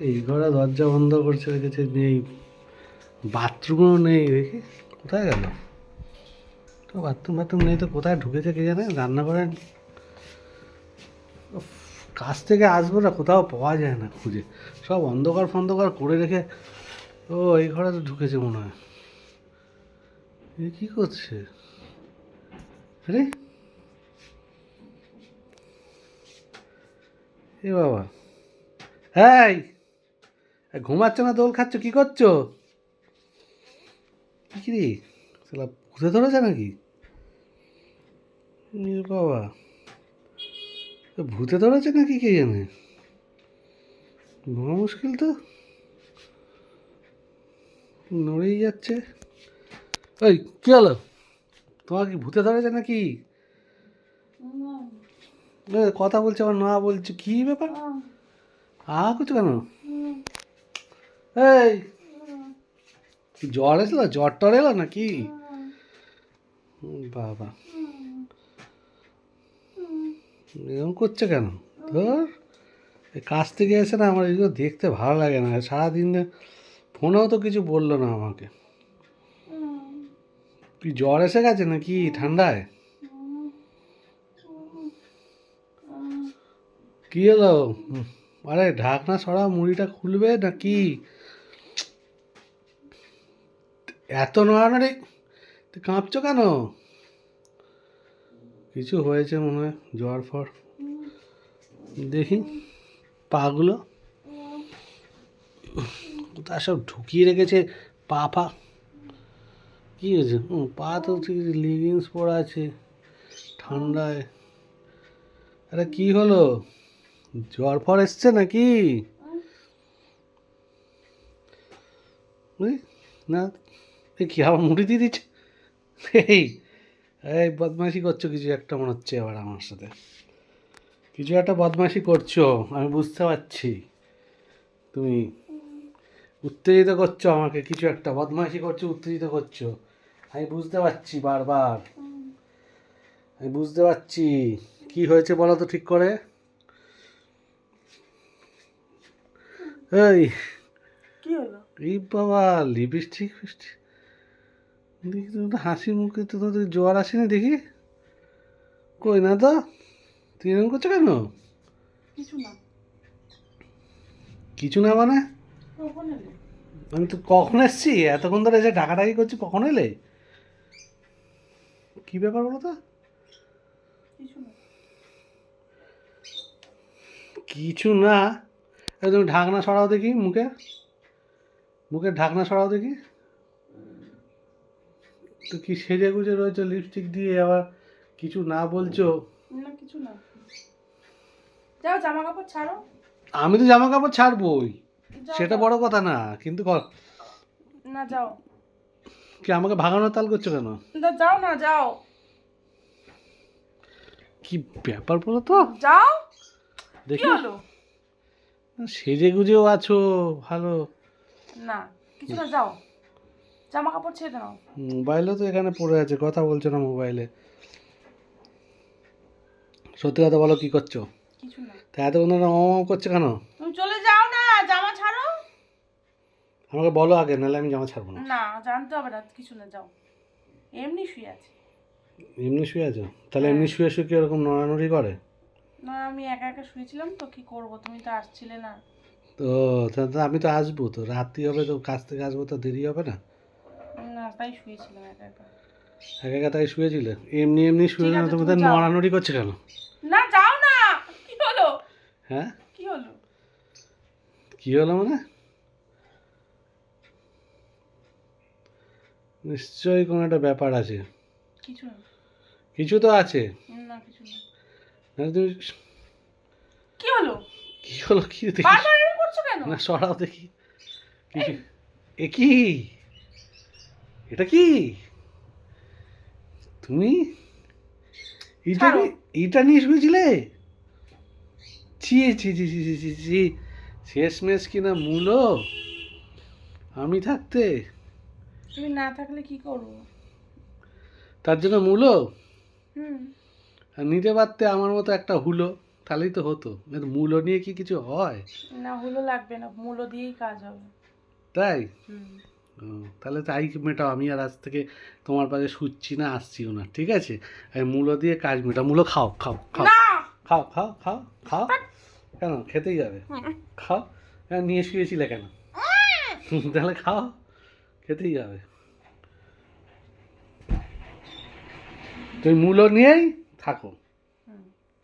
এই ঘরে দরজা বন্ধ করছে রেখেছে, নেই বাথরুমও নেই, দেখি কোথায় গেল তো, বাথরুম নেই তো, কোথায় ঢুকেছে কে জানে, রান্না করেন। উফ, কাজ থেকে আসবো না, কোথাও পাওয়া যায় না খুঁজে, সব অন্ধকার ফন্ধকার করে রেখে। ও এই ঘরে তো ঢুকেছে মনে হয়। এ কী করছে? আরে এ বাবা, হ্যাঁ ঘুমাচ্ছ না, দোল খাচ্ছ, কি করছো? কি রে, শালা ভূতে ধরেছে নাকি? এ বাবা, এ ভূতে ধরেছে নাকি কে জানে, বড় মুশকিল তো, নড়েই যাচ্ছে। ওই কী হলো, তোমার কি ভূতে ধরেছে নাকি? কথা বলছে আবার না বলছে, কি ব্যাপার? করছো কেন? এই জ্বর এসলো, জ্বর টর এলো নাকি? বাবা, এরকম করছে কেন? ধর, কাজ থেকে এসে না আমার এগুলো দেখতে ভালো লাগে না, সারাদিন ফোনেও তো কিছু বললো না আমাকে। কি জ্বর এসে গেছে নাকি ঠান্ডায়? কি হলো? আরে ঢাকনা সরা, মুড়িটা খুলবে নাকি? এত নড়ানড়ি, কাঁপছো কেন? কিছু হয়েছে মনে হয়, জ্বর ফর। দেখি পাগুলো, তা সব ঢুকিয়ে রেখেছে, পা ফা। কী হয়েছে? পা তো ঠিক লিগিংস পরা আছে ঠান্ডায়। আরে কি হলো, জ্বর ফর এসছে নাকি? না, এই কি আবার মুড়ি দিয়ে দিচ্ছে? এই এই বদমাইশি করছো কিছু একটা মনে হচ্ছে এবার আমার সাথে, কিছু একটা বদমাইশি করছো, আমি বুঝতে পারছি। তুমি উত্তেজিত করছো আমাকে, কিছু একটা বদমাইশি করছো, উত্তেজিত করছো, আমি বুঝতে পারছি বারবার, আমি বুঝতে পারছি। কি হয়েছে বলো তো ঠিক করে। এই কি হলো? এই বাবা, লিপস্টিক ফিস্টিক দেখি তো, একটা হাসি মুখে তো, তোদের জ্বর আসেনি দেখি, কই না তো, তুই এরকম করছো কেন? কিছু না। কিছু না মানে? কখন এলে? আমি তো কখন এসছি, এতক্ষণ ধরে এসে ডাকাডাকি করছি, কখন এলে? কি ব্যাপার বলো তো? কিছু না। কিছু না? তুমি ঢাকনা সরাও দেখি, মুখে, মুখের ঢাকনা সরাও দেখি। তো কি সেজে গুজে রয়েছে লিপস্টিক দিয়ে, আবার কিছু না বলছো? না কিছু না। যাও জামা কাপড় ছাড়ো। আমি তো জামা কাপড় ছাড়বই, যাও সেটা যাও। বড় কথা না, কিন্তু না যাও। কি আমাকে ভাগানোর তাল করছো কেন? না যাও, না যাও। কি ব্যাপার বলো তো যাও। কি দেখি, হলো? সেজে গুজেও আছো ভালো। না কিছু না, যাও। জামা কাপড় ছেড়ে দাও। মোবাইলও তো এখানে পড়ে আছে, কথা বলছো না মোবাইলে। সত্যি কথা বলো, কি করছো? কিছু না। তা এতক্ষণ ধরে করছে কেন? তুমি চলে যাও না, জামা ছাড়ো। আমাকে বলো আগে, নাহলে আমি জামা ছাড়বো না। না জানতে হবে না, কিছু না, যাও। এমনি শুয়ে আছি। এমনি শুয়ে আছো? তাহলে হ্যাঁ। এমনি শুয়ে শুয়ে কি ওরকম নড়ানড়ি করে? না আমি একা একা শুয়েছিলাম তো, কি করব, তুমি তো আসছিলে না। তো তাহলে আমি তো আসবো, তো রাত্রি হবে, তো কাজ থেকে আসবো, তো দেরি হবে না? না তাই শুয়েছিলাম একা একা। একা একা তাই শুয়েছিলে? এমনি এমনি শুয়ে ঠিক না, আছে তুমি তুমি তো যাও। নড়ানড়ি করছো কেন? না যাও না। কি হলো? হ্যাঁ, কি হলো? কি হলো মানে? নিশ্চয়ই কোনো একটা ব্যাপার আছে, কিছু না। কিছু তো আছে। না কিছু না। নাহলে তুমি, কি হলো? কি হলো কি দেখি, বারবার এরকম করছো কেন? না সরাও দেখি, এই, কিছু, এ কি, এটা কি, তুমি এটা ছাড়ো। এটা নিয়ে শুয়েছিলে? ছি ছি ছি ছি ছি ছি ছি, শেষমেশ কিনা মূলো, আমি থাকতে, তুমি না থাকলে কি করব? তার জন্য মূলো, হুম। আর নিতে পারতে আমার মতো একটা হুলো, তাহলেই তো হতো, এর মূল্য নিয়ে কি কিছু হয়? না, হুলো লাগবে না, মূলো দিয়েই কাজ হবে। তাই? হুম। ও, তাহলে তাই মেটাও, আমি আর আজ থেকে তোমার পাশে শুচ্ছি না, আসছিও না, ঠিক আছে? আমি মূলো দিয়ে কাজ মেটাও। মূলো খাও খাও খাও না। খাও খাও খাও খাও। কেন খেতেই যাবে? খাও। হ্যাঁ, নিয়ে শুয়েছিলে কেন? তাহলে খাও, খেতেই যাবে। তুমি মূলো নিয়েই থাকো।